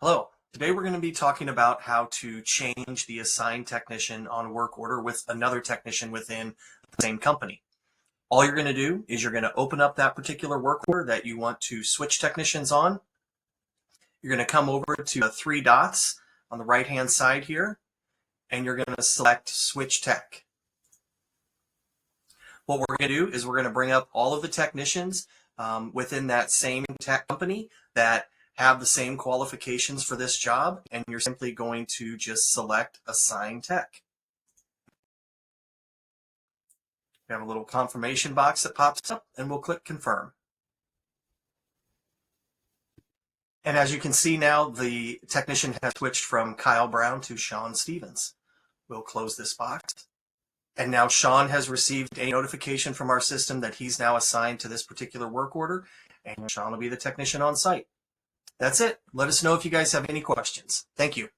Hello. Today we're going to be talking about how to change the assigned technician on a work order with another technician within the same company. All you're going to do is you're going to open up that particular work order that you want to switch technicians on. You're going to come over to the three dots on the right-hand side here, and you're going to select Switch Tech. What we're going to do is we're going to bring up all of the technicians within that same tech company that have the same qualifications for this job, and you're simply going to just select Assign Tech. We have a little confirmation box that pops up, and we'll click Confirm. And as you can see now, the technician has switched from Kyle Brown to Sean Stevens. We'll close this box. And now Sean has received a notification from our system that he's now assigned to this particular work order, and Sean will be the technician on site. That's it. Let us know if you guys have any questions. Thank you.